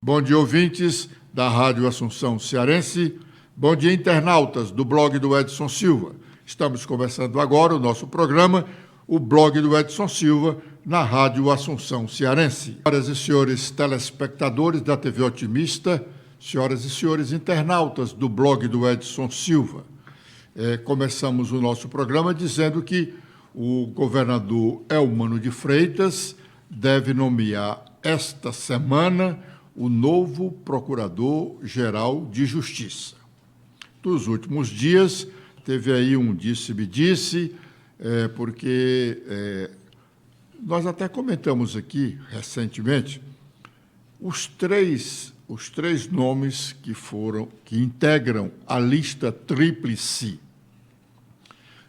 Bom dia, ouvintes da Rádio Assunção Cearense. Bom dia, internautas do blog do Edson Silva. Estamos começando agora o nosso programa, o blog do Edson Silva, na Rádio Assunção Cearense. Senhoras e senhores telespectadores da TV Otimista, senhoras e senhores internautas do blog do Edson Silva, começamos o nosso programa dizendo que o governador Eumano de Freitas deve nomear esta semana o novo Procurador-Geral de Justiça. Nos últimos dias, teve aí um disse-me-disse, porque nós até comentamos aqui, recentemente, os três nomes que integram a lista tríplice,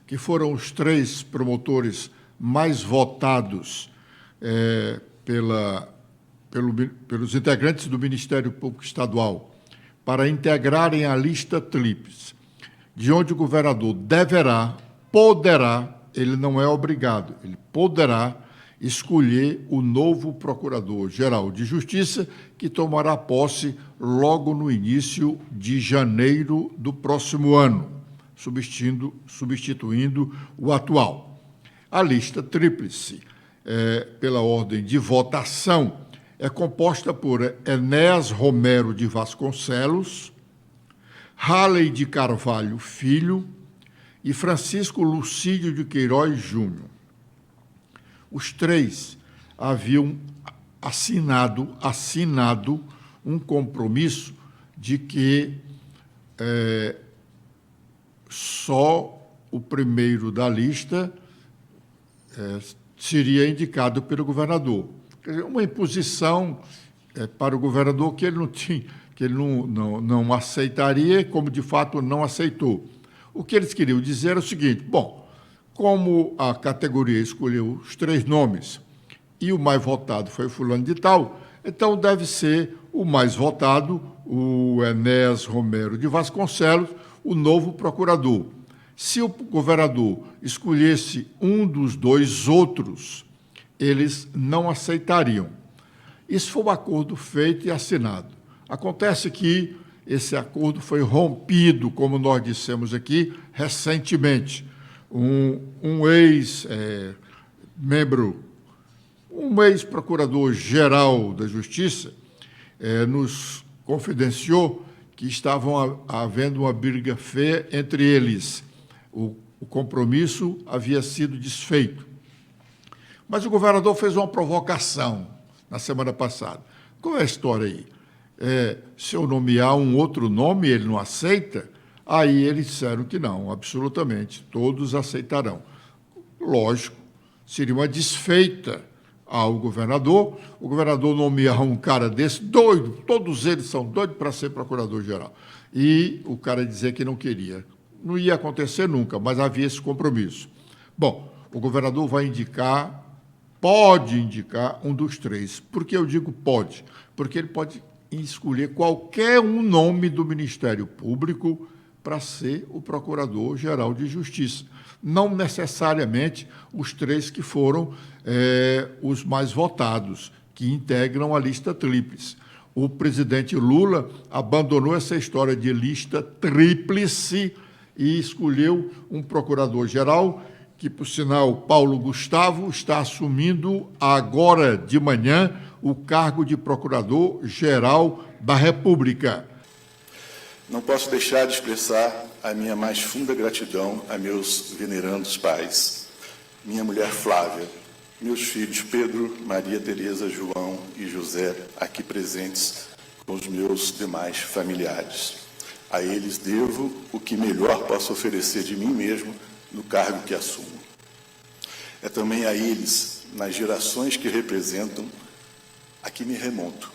que foram os três promotores mais votados pelos integrantes do Ministério Público Estadual para integrarem a lista tríplice, de onde o governador poderá, ele não é obrigado, ele poderá escolher o novo Procurador-Geral de Justiça, que tomará posse logo no início de janeiro do próximo ano, substituindo o atual. A lista tríplice, pela ordem de votação, é composta por Enéas Romero de Vasconcelos, Halley de Carvalho Filho e Francisco Lucídio de Queiroz Júnior. Os três haviam assinado um compromisso de que só o primeiro da lista seria indicado pelo governador. Quer dizer, uma imposição para o governador que ele não aceitaria, como de fato não aceitou. O que eles queriam dizer era o seguinte: bom, como a categoria escolheu os três nomes e o mais votado foi fulano de tal, então deve ser o mais votado, o Enéas Romero de Vasconcelos, o novo procurador. Se o governador escolhesse um dos dois outros, eles não aceitariam. Isso foi um acordo feito e assinado. Acontece que esse acordo foi rompido, como nós dissemos aqui, recentemente. Um ex-procurador-geral da Justiça nos confidenciou que estavam havendo uma briga feia entre eles. O compromisso havia sido desfeito. Mas o governador fez uma provocação na semana passada. Qual é a história aí? Se eu nomear um outro nome e ele não aceita, aí eles disseram que não, absolutamente, todos aceitarão. Lógico, seria uma desfeita ao governador, o governador nomear um cara desse, doido, todos eles são doidos para ser procurador-geral, e o cara dizer que não queria. Não ia acontecer nunca, mas havia esse compromisso. Bom, o governador pode indicar um dos três. Por que eu digo pode? Porque ele pode escolher qualquer um nome do Ministério Público para ser o Procurador-Geral de Justiça. Não necessariamente os três que foram os mais votados, que integram a lista tríplice. O presidente Lula abandonou essa história de lista tríplice e escolheu um Procurador-Geral que, por sinal, Paulo Gustavo está assumindo agora de manhã o cargo de Procurador-Geral da República. Não posso deixar de expressar a minha mais funda gratidão a meus venerandos pais, minha mulher Flávia, meus filhos Pedro, Maria Tereza, João e José, aqui presentes com os meus demais familiares. A eles devo o que melhor posso oferecer de mim mesmo no cargo que assumo. É também a eles, nas gerações que representam, a que me remonto,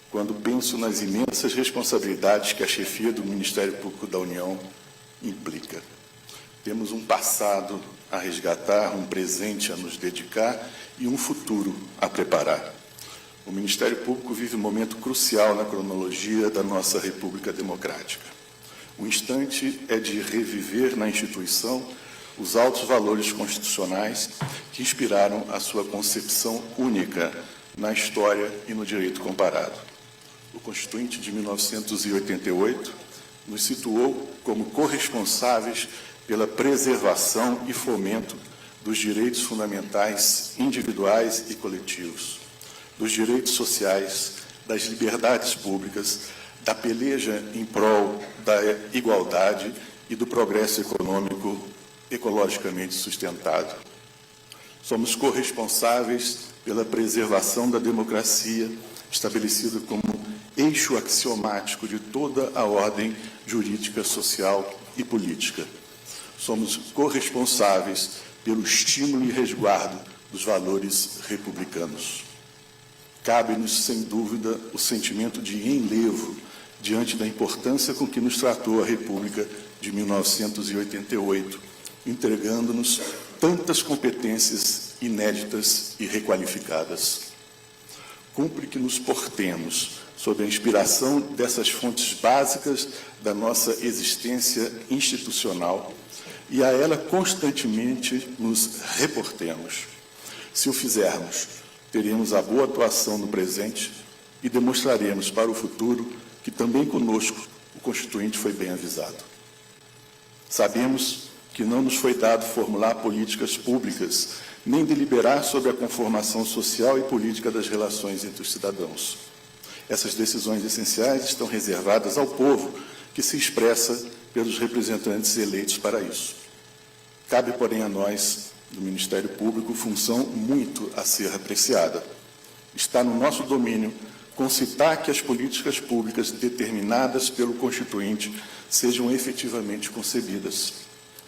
quando penso nas imensas responsabilidades que a chefia do Ministério Público da União implica. Temos um passado a resgatar, um presente a nos dedicar e um futuro a preparar. O Ministério Público vive um momento crucial na cronologia da nossa República Democrática. O instante é de reviver na instituição os altos valores constitucionais que inspiraram a sua concepção única na história e no direito comparado. o Constituinte de 1988 nos situou como corresponsáveis pela preservação e fomento dos direitos fundamentais individuais e coletivos, dos direitos sociais, das liberdades públicas, da peleja em prol da igualdade e do progresso econômico ecologicamente sustentado. Somos corresponsáveis pela preservação da democracia, estabelecida como eixo axiomático de toda a ordem jurídica, social e política. Somos corresponsáveis pelo estímulo e resguardo dos valores republicanos. Cabe-nos, sem dúvida, o sentimento de enlevo diante da importância com que nos tratou a República de 1988, entregando-nos tantas competências inéditas e requalificadas. Cumpre que nos portemos sob a inspiração dessas fontes básicas da nossa existência institucional e a ela constantemente nos reportemos. Se o fizermos, teremos a boa atuação no presente e demonstraremos para o futuro que também conosco o Constituinte foi bem avisado. Sabemos que não nos foi dado formular políticas públicas, nem deliberar sobre a conformação social e política das relações entre os cidadãos. Essas decisões essenciais estão reservadas ao povo, que se expressa pelos representantes eleitos para isso. Cabe, porém, a nós, do Ministério Público, função muito a ser apreciada. Está no nosso domínio concitar que as políticas públicas determinadas pelo Constituinte sejam efetivamente concebidas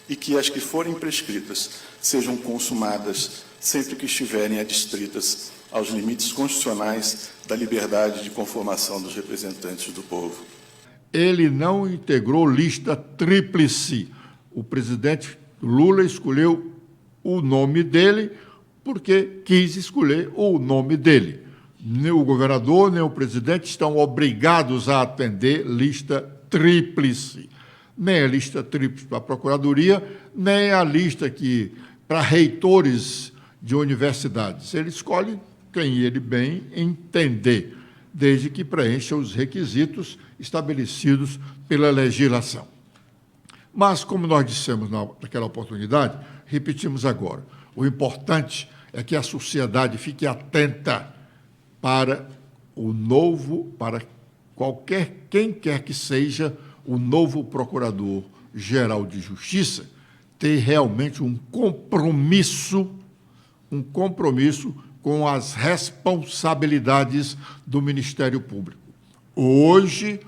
e que as que forem prescritas sejam consumadas sempre que estiverem adstritas aos limites constitucionais da liberdade de conformação dos representantes do povo. Ele não integrou lista tríplice. O presidente Lula escolheu o nome dele porque quis escolher o nome dele. Nem o governador, nem o presidente estão obrigados a atender lista tríplice. Nem a lista tríplice para a Procuradoria, nem a lista que para reitores de universidades. Ele escolhe quem ele bem entender, desde que preencha os requisitos estabelecidos pela legislação. Mas, como nós dissemos naquela oportunidade, repetimos agora, o importante é que a sociedade fique atenta para o novo, para quem quer que seja o novo Procurador-Geral de Justiça, ter realmente um compromisso com as responsabilidades do Ministério Público. Hoje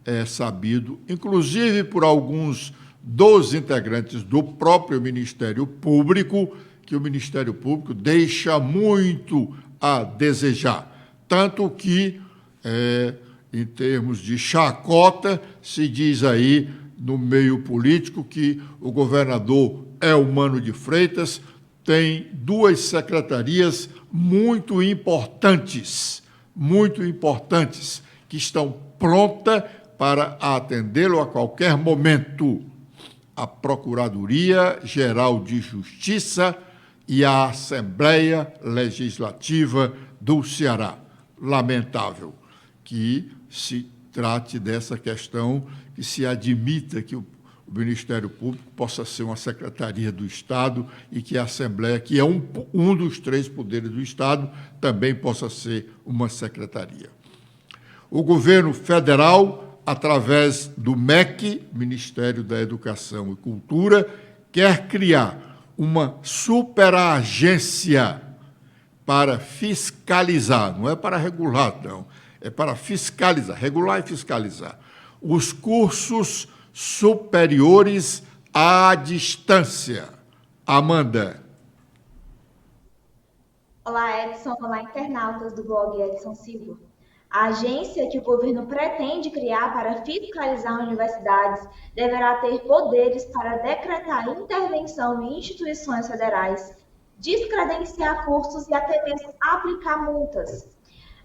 é sabido, inclusive por alguns dos integrantes do próprio Ministério Público, que o Ministério Público deixa muito a desejar. Tanto que, em termos de chacota, se diz aí no meio político que o governador Elmano de Freitas tem duas secretarias muito importantes, que estão prontas para atendê-lo a qualquer momento: a Procuradoria-Geral de Justiça e a Assembleia Legislativa do Ceará. Lamentável que se trate dessa questão, que se admita que o Ministério Público possa ser uma secretaria do Estado e que a Assembleia, que é um dos três poderes do Estado, também possa ser uma secretaria. O governo federal, através do MEC, Ministério da Educação e Cultura, quer criar uma superagência para fiscalizar, não é para regular, não, é para fiscalizar, regular e fiscalizar, os cursos superiores à distância. Amanda. Olá, Edson. Olá, internautas do blog Edson Silva. A agência que o governo pretende criar para fiscalizar universidades deverá ter poderes para decretar intervenção em instituições federais, descredenciar cursos e até mesmo aplicar multas.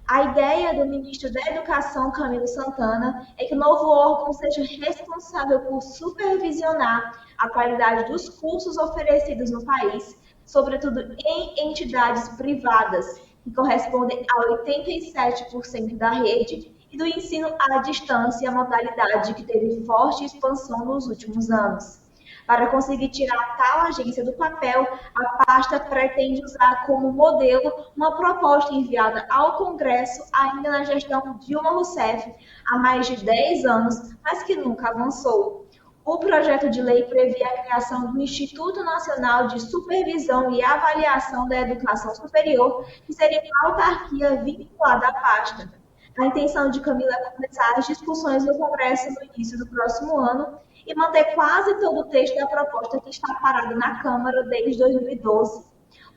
A ideia do ministro da Educação, Camilo Santana, é que o novo órgão seja responsável por supervisionar a qualidade dos cursos oferecidos no país, sobretudo em entidades privadas, que correspondem a 87% da rede, e do ensino à distância, a modalidade que teve forte expansão nos últimos anos. Para conseguir tirar tal agência do papel, a pasta pretende usar como modelo uma proposta enviada ao Congresso ainda na gestão Dilma Rousseff há mais de 10 anos, mas que nunca avançou. O projeto de lei prevê a criação do Instituto Nacional de Supervisão e Avaliação da Educação Superior, que seria uma autarquia vinculada à pasta. A intenção de Camila é começar as discussões no Congresso no início do próximo ano e manter quase todo o texto da proposta que está parado na Câmara desde 2012.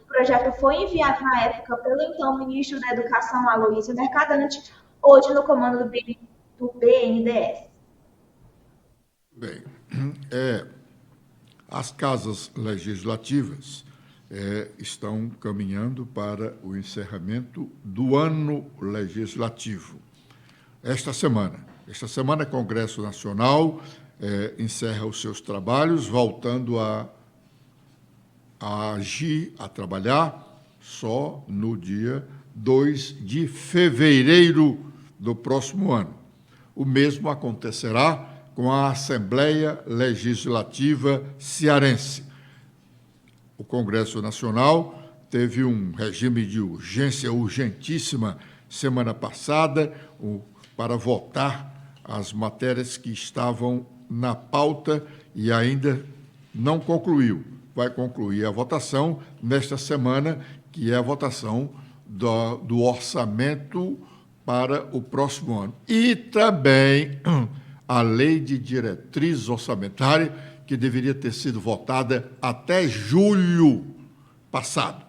O projeto foi enviado na época pelo então ministro da Educação, Aloysio Mercadante, hoje no comando do BNDES. Bem, as casas legislativas estão caminhando para o encerramento do ano legislativo. Esta semana, Congresso Nacional encerra os seus trabalhos, voltando a agir, a trabalhar, só no dia 2 de fevereiro do próximo ano. O mesmo acontecerá com a Assembleia Legislativa Cearense. O Congresso Nacional teve um regime de urgência urgentíssima semana passada para votar as matérias que estavam na pauta e ainda não concluiu. Vai concluir a votação nesta semana, que é a votação do orçamento para o próximo ano. E também a lei de diretriz orçamentária, que deveria ter sido votada até julho passado.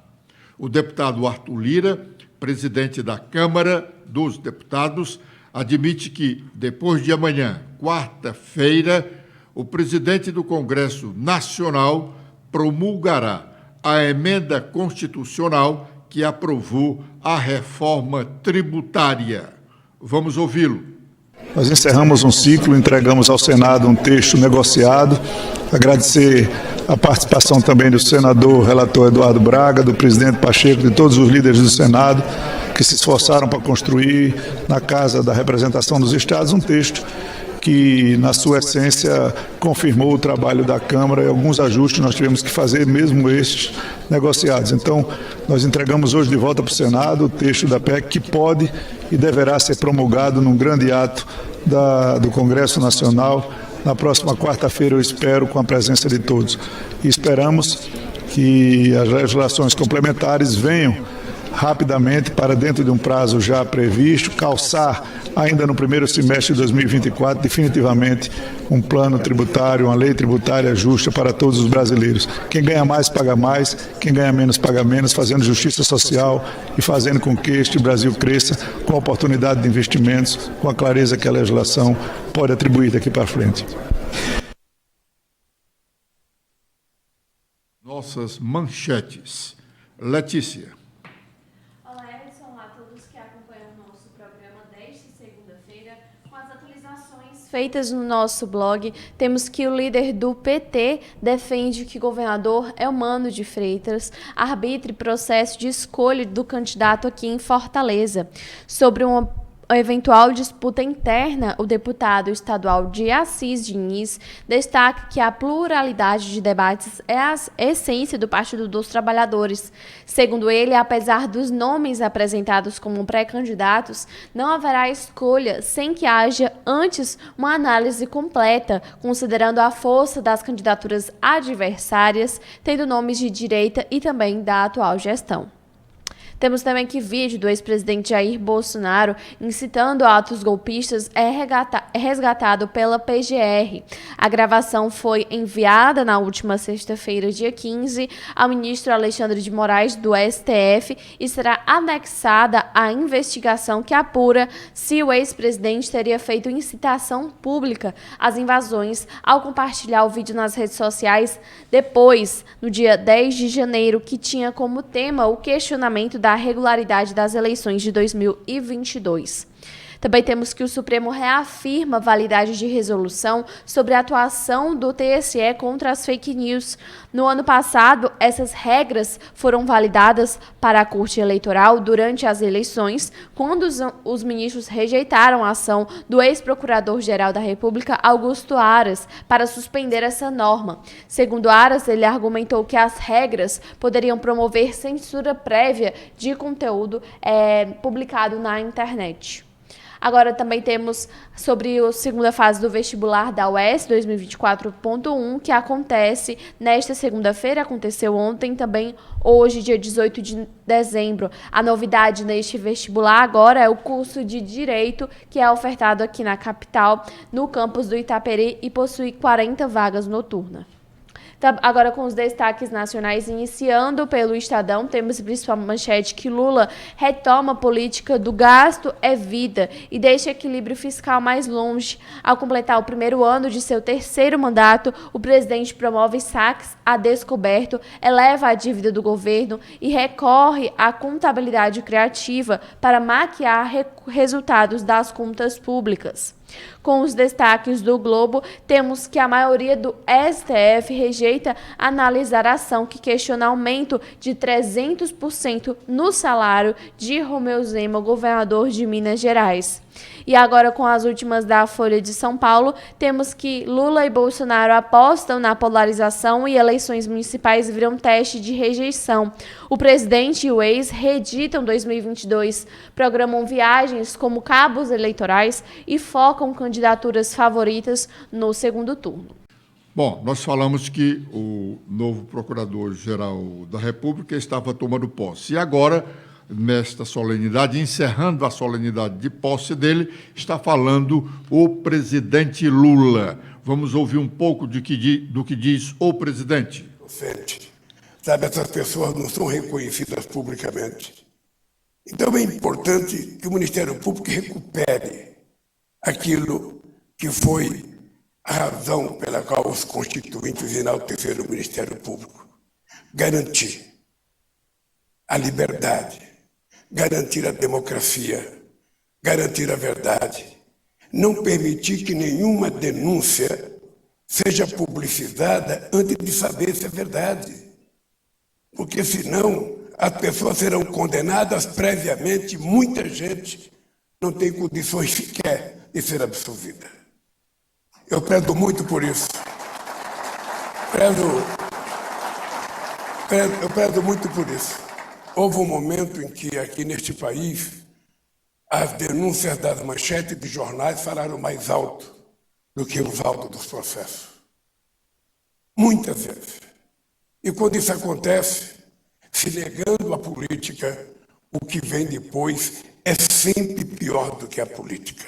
O deputado Arthur Lira, presidente da Câmara dos Deputados, admite que, depois de amanhã, quarta-feira, o presidente do Congresso Nacional promulgará a emenda constitucional que aprovou a reforma tributária. Vamos ouvi-lo. Nós encerramos um ciclo, entregamos ao Senado um texto negociado. Agradecer a participação também do senador relator Eduardo Braga, do presidente Pacheco, de todos os líderes do Senado, que se esforçaram para construir na Casa da Representação dos Estados um texto que, na sua essência, confirmou o trabalho da Câmara e alguns ajustes nós tivemos que fazer, mesmo estes negociados. Então, nós entregamos hoje de volta para o Senado o texto da PEC que pode e deverá ser promulgado num grande ato do Congresso Nacional. Na próxima quarta-feira, eu espero, com a presença de todos. E esperamos que as legislações complementares venham rapidamente para, dentro de um prazo já previsto, calçar ainda no primeiro semestre de 2024 definitivamente um plano tributário, uma lei tributária justa para todos os brasileiros. Quem ganha mais paga mais, quem ganha menos paga menos, fazendo justiça social e fazendo com que este Brasil cresça com a oportunidade de investimentos, com a clareza que a legislação pode atribuir daqui para frente. Nossas manchetes. Letícia. Feitas no nosso blog, temos que o líder do PT defende que o governador Eumano de Freitas arbitre processo de escolha do candidato aqui em Fortaleza. Sobre uma eventual disputa interna, o deputado estadual de Assis Diniz destaca que a pluralidade de debates é a essência do Partido dos Trabalhadores. Segundo ele, apesar dos nomes apresentados como pré-candidatos, não haverá escolha sem que haja antes uma análise completa, considerando a força das candidaturas adversárias, tendo nomes de direita e também da atual gestão. Temos também que vídeo do ex-presidente Jair Bolsonaro incitando atos golpistas é resgatado pela PGR. A gravação foi enviada na última sexta-feira, dia 15, ao ministro Alexandre de Moraes, do STF, e será anexada à investigação que apura se o ex-presidente teria feito incitação pública às invasões ao compartilhar o vídeo nas redes sociais depois, no dia 10 de janeiro, que tinha como tema o questionamento da regularidade das eleições de 2022. Também temos que o Supremo reafirma a validade de resolução sobre a atuação do TSE contra as fake news. No ano passado, essas regras foram validadas para a Corte Eleitoral durante as eleições, quando os ministros rejeitaram a ação do ex-procurador-geral da República, Augusto Aras, para suspender essa norma. Segundo Aras, ele argumentou que as regras poderiam promover censura prévia de conteúdo publicado na internet. Agora também temos sobre a segunda fase do vestibular da UES 2024.1, que acontece nesta segunda-feira, aconteceu ontem, também hoje, dia 18 de dezembro. A novidade neste vestibular agora é o curso de Direito, que é ofertado aqui na capital, no campus do Itaperi, e possui 40 vagas noturnas. Agora, com os destaques nacionais, iniciando pelo Estadão, temos a principal manchete que Lula retoma a política do gasto é vida e deixa o equilíbrio fiscal mais longe. Ao completar o primeiro ano de seu terceiro mandato, o presidente promove saques a descoberto, eleva a dívida do governo e recorre à contabilidade criativa para maquiar resultados das contas públicas. Com os destaques do Globo, temos que a maioria do STF rejeita analisar a ação que questiona aumento de 300% no salário de Romeu Zema, governador de Minas Gerais. E agora, com as últimas da Folha de São Paulo, temos que Lula e Bolsonaro apostam na polarização e eleições municipais viram teste de rejeição. O presidente e o ex reeditam 2022, programam viagens como cabos eleitorais e focam candidaturas favoritas no segundo turno. Bom, nós falamos que o novo Procurador-Geral da República estava tomando posse. E agora, nesta solenidade, encerrando a solenidade de posse dele, está falando o presidente Lula. Vamos ouvir um pouco do que diz o presidente. Sabe, essas pessoas não são reconhecidas publicamente. Então é importante que o Ministério Público recupere aquilo que foi a razão pela qual os constituintes enalteceram o Ministério Público. Garantir a liberdade, garantir a democracia, garantir a verdade, não permitir que nenhuma denúncia seja publicizada antes de saber se é verdade. Porque senão as pessoas serão condenadas previamente, muita gente não tem condições sequer de ser absolvida. Eu prezo muito por isso. Eu prezo muito por isso. Houve um momento em que aqui neste país as denúncias das manchetes de jornais falaram mais alto do que os autos dos processos. Muitas vezes. E quando isso acontece, se negando a política, o que vem depois é sempre pior do que a política.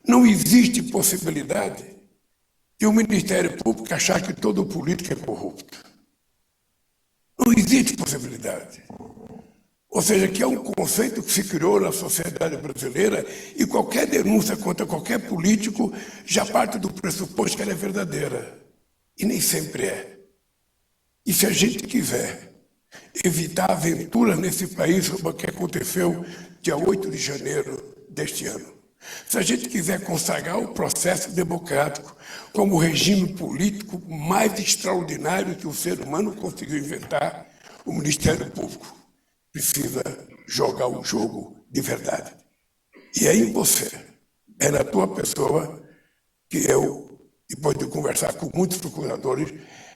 Não existe possibilidade de o Ministério Público achar que todo político é corrupto. Não existe possibilidade. Ou seja, que é um conceito que se criou na sociedade brasileira e qualquer denúncia contra qualquer político já parte do pressuposto que ela é verdadeira. E nem sempre é. E se a gente quiser evitar aventuras nesse país, como o que aconteceu dia 8 de janeiro deste ano, se a gente quiser consagrar o processo democrático como o regime político mais extraordinário que o ser humano conseguiu inventar, o Ministério Público precisa jogar um jogo de verdade. E é em você, é na tua pessoa, que eu, depois de conversar com muitos procuradores,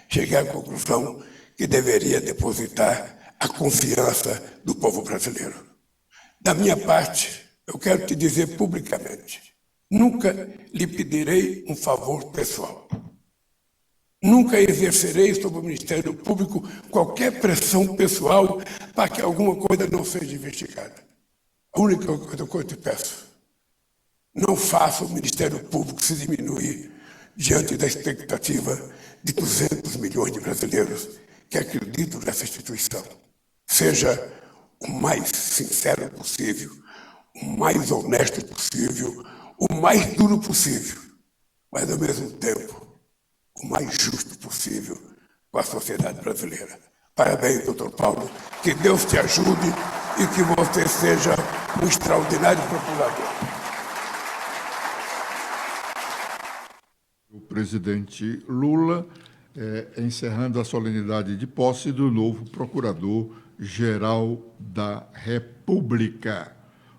cheguei à conclusão que deveria depositar a confiança do povo brasileiro. Da minha parte, eu quero te dizer publicamente, nunca lhe pedirei um favor pessoal. Nunca exercerei sobre o Ministério Público qualquer pressão pessoal para que alguma coisa não seja investigada. A única coisa que eu te peço, não faça o Ministério Público se diminuir diante da expectativa de 200 milhões de brasileiros que acreditam nessa instituição. Seja o mais sincero possível, o mais honesto possível, o mais duro possível, mas ao mesmo tempo o mais justo possível com a sociedade brasileira. Parabéns, doutor Paulo, que Deus te ajude e que você seja um extraordinário procurador. presidente Lula, encerrando a solenidade de posse do novo Procurador-Geral da República.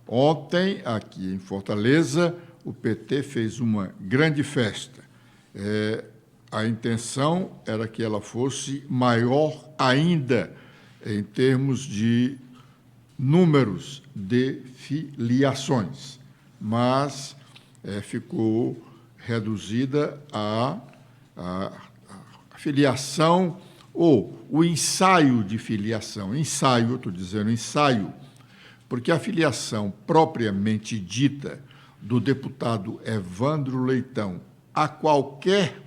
Ontem, aqui em Fortaleza, o PT fez uma grande festa. A intenção era que ela fosse maior ainda em termos de números de filiações, mas ficou reduzida a filiação ou o ensaio de filiação. Ensaio, estou dizendo ensaio, porque a filiação propriamente dita do deputado Evandro Leitão a qualquer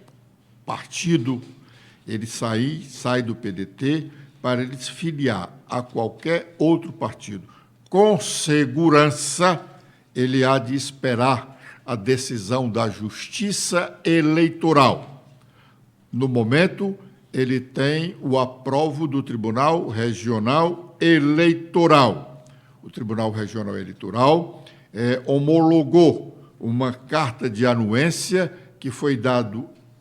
partido, ele sai do PDT para ele se filiar a qualquer outro partido. Com segurança, ele há de esperar a decisão da Justiça Eleitoral. No momento, ele tem o aprovo do Tribunal Regional Eleitoral. O Tribunal Regional Eleitoral homologou uma carta de anuência que foi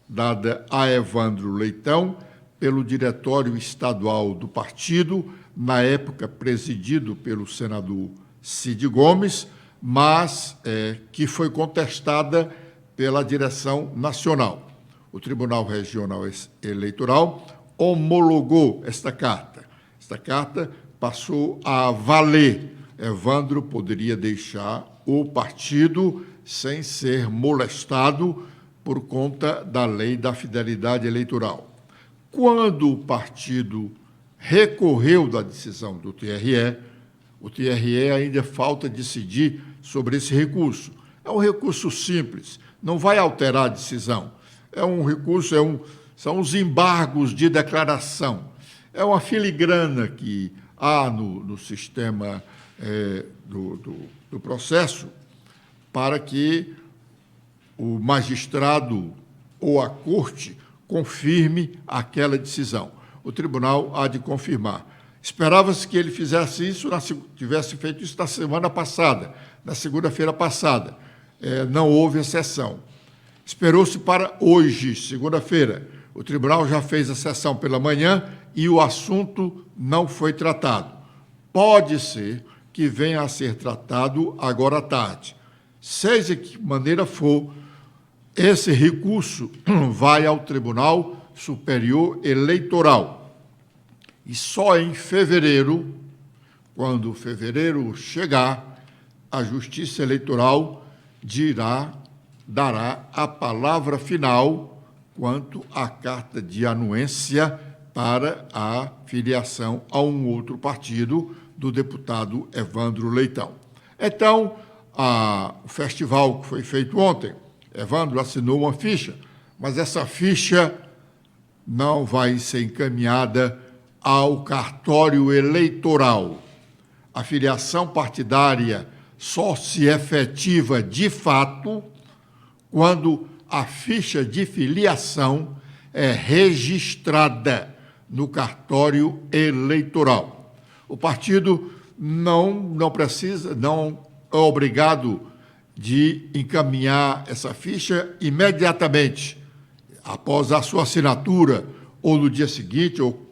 dada a Evandro Leitão pelo Diretório Estadual do partido, na época presidido pelo senador Cid Gomes, mas que foi contestada pela direção nacional. O Tribunal Regional Eleitoral homologou esta carta. Esta carta passou a valer. Evandro poderia deixar o partido sem ser molestado por conta da lei da fidelidade eleitoral. Quando o partido recorreu da decisão do TRE, o TRE ainda falta decidir sobre esse recurso. É um recurso simples, não vai alterar a decisão. É um recurso, são os embargos de declaração. É uma filigrana que há no sistema do processo para que o magistrado ou a corte confirme aquela decisão. O tribunal há de confirmar. Esperava-se que ele fizesse isso, tivesse feito isso na semana passada, na segunda-feira passada. Não houve a sessão. Esperou-se para hoje, segunda-feira. O tribunal já fez a sessão pela manhã e o assunto não foi tratado. Pode ser que venha a ser tratado agora à tarde. Seja de que maneira for, esse recurso vai ao Tribunal Superior Eleitoral. E só em fevereiro, quando fevereiro chegar, a Justiça Eleitoral dará a palavra final quanto à carta de anuência para a filiação a um outro partido do deputado Evandro Leitão. Então, o festival que foi feito ontem, Evandro assinou uma ficha, mas essa ficha não vai ser encaminhada ao cartório eleitoral. A filiação partidária só se efetiva de fato quando a ficha de filiação é registrada no cartório eleitoral. O partido não é obrigado de encaminhar essa ficha imediatamente, após a sua assinatura, ou no dia seguinte, ou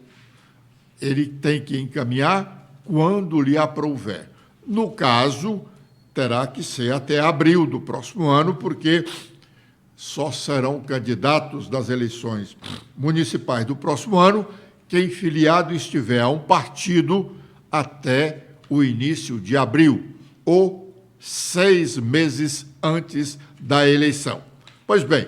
ele tem que encaminhar quando lhe aprouver. No caso, terá que ser até abril do próximo ano, porque só serão candidatos das eleições municipais do próximo ano quem filiado estiver a um partido até o início de abril, ou 6 meses antes da eleição. Pois bem,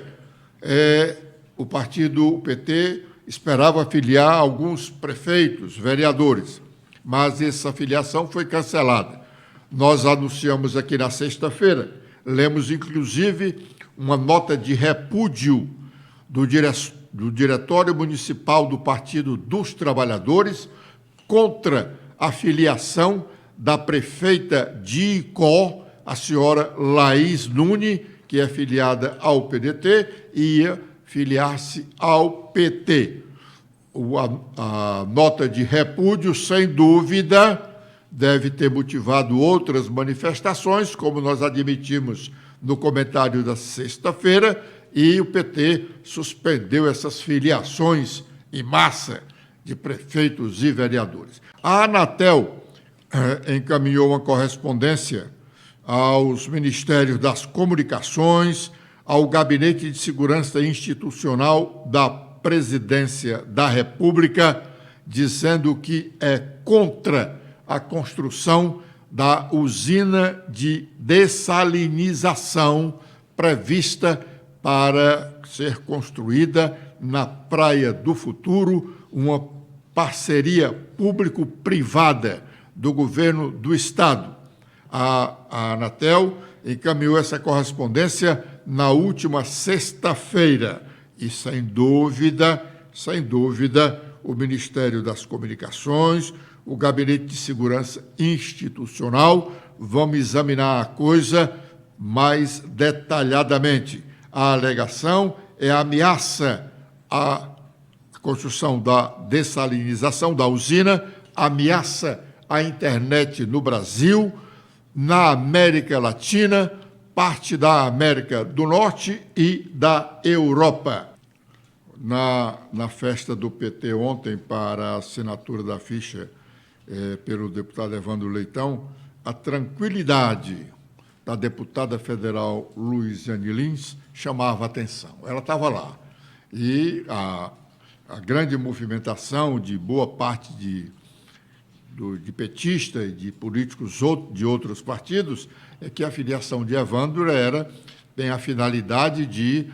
o partido PT esperava filiar alguns prefeitos, vereadores, mas essa filiação foi cancelada. Nós anunciamos aqui na sexta-feira, lemos, inclusive, uma nota de repúdio do Diretório Municipal do Partido dos Trabalhadores contra a filiação da prefeita de Icó, a senhora Laís Nunes, que é filiada ao PDT, e ia filiar-se ao PT. A nota de repúdio, sem dúvida, deve ter motivado outras manifestações, como nós admitimos no comentário da sexta-feira, e o PT suspendeu essas filiações em massa de prefeitos e vereadores. A Anatel encaminhou uma correspondência aos Ministérios das Comunicações, ao Gabinete de Segurança Institucional da Presidência da República, dizendo que é contra a construção da usina de dessalinização prevista para ser construída na Praia do Futuro, uma parceria público-privada do governo do Estado. A Anatel encaminhou essa correspondência na última sexta-feira e, sem dúvida, o Ministério das Comunicações, o Gabinete de Segurança Institucional vão examinar a coisa mais detalhadamente. A alegação é a ameaça à construção da dessalinização da usina, ameaça à internet no Brasil, na América Latina, parte da América do Norte e da Europa. Na festa do PT ontem, para a assinatura da ficha pelo deputado Evandro Leitão, a tranquilidade da deputada federal Luiziane Lins chamava a atenção. Ela estava lá. E a grande movimentação de boa parte de petistas e de políticos de outros partidos é que a filiação de Evandro tem a finalidade de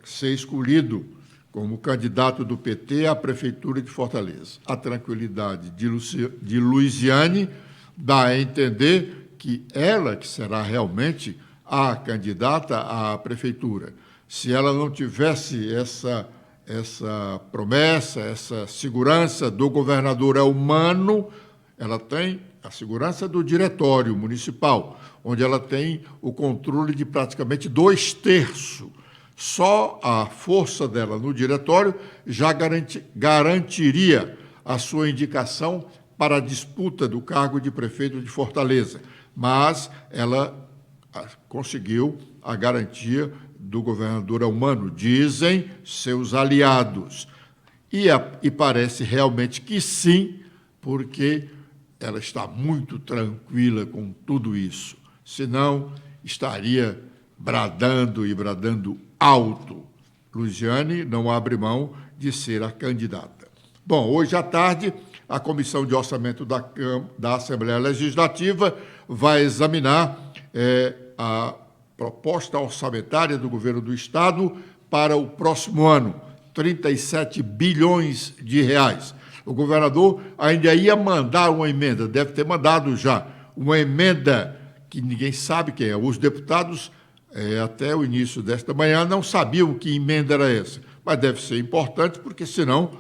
ser escolhido como candidato do PT à Prefeitura de Fortaleza. A tranquilidade de Luiziane dá a entender que ela que será realmente a candidata à Prefeitura. Se ela não tivesse essa promessa, essa segurança do governador Elmano, ela tem a segurança do diretório municipal, onde ela tem o controle de praticamente 2/3. Só a força dela no diretório já garantiria a sua indicação para a disputa do cargo de prefeito de Fortaleza, mas ela conseguiu a garantia do governador Elmano, dizem seus aliados. E parece realmente que sim, porque ela está muito tranquila com tudo isso. Senão, estaria bradando e bradando alto. Luiziane não abre mão de ser a candidata. Bom, hoje à tarde, a Comissão de Orçamento da Assembleia Legislativa vai examinar a proposta orçamentária do governo do Estado para o próximo ano, 37 bilhões de reais. O governador ainda ia mandar uma emenda, deve ter mandado já, uma emenda que ninguém sabe quem é. Os deputados, até o início desta manhã, não sabiam que emenda era essa, mas deve ser importante, porque senão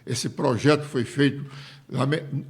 esse projeto foi feito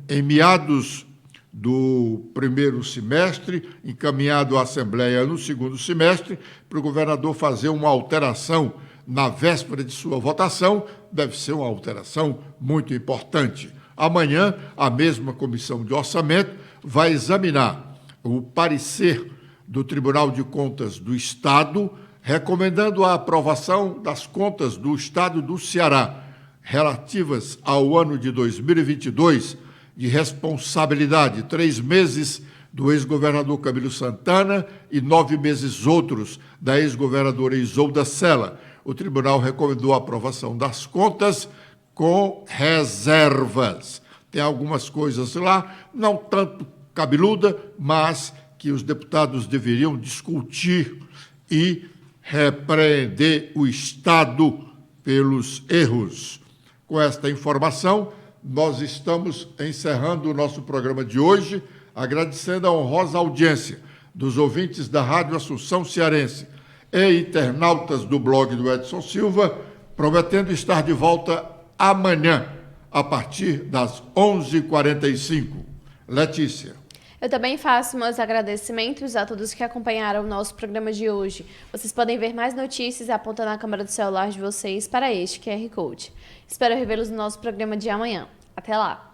em meados do primeiro semestre, encaminhado à Assembleia no segundo semestre, para o governador fazer uma alteração na véspera de sua votação, deve ser uma alteração muito importante. Amanhã, a mesma Comissão de Orçamento vai examinar o parecer do Tribunal de Contas do Estado, recomendando a aprovação das contas do Estado do Ceará, relativas ao ano de 2022, de responsabilidade, 3 meses do ex-governador Camilo Santana e 9 meses outros da ex-governadora Isolda Sela. O tribunal recomendou a aprovação das contas com reservas. Tem algumas coisas lá, não tanto cabeluda, mas que os deputados deveriam discutir e repreender o Estado pelos erros. Com esta informação, nós estamos encerrando o nosso programa de hoje, agradecendo a honrosa audiência dos ouvintes da Rádio Assunção Cearense e internautas do blog do Edson Silva, prometendo estar de volta amanhã, a partir das 11h45. Letícia. Eu também faço meus agradecimentos a todos que acompanharam o nosso programa de hoje. Vocês podem ver mais notícias apontando a câmera do celular de vocês para este QR Code. Espero revê-los no nosso programa de amanhã. Até lá!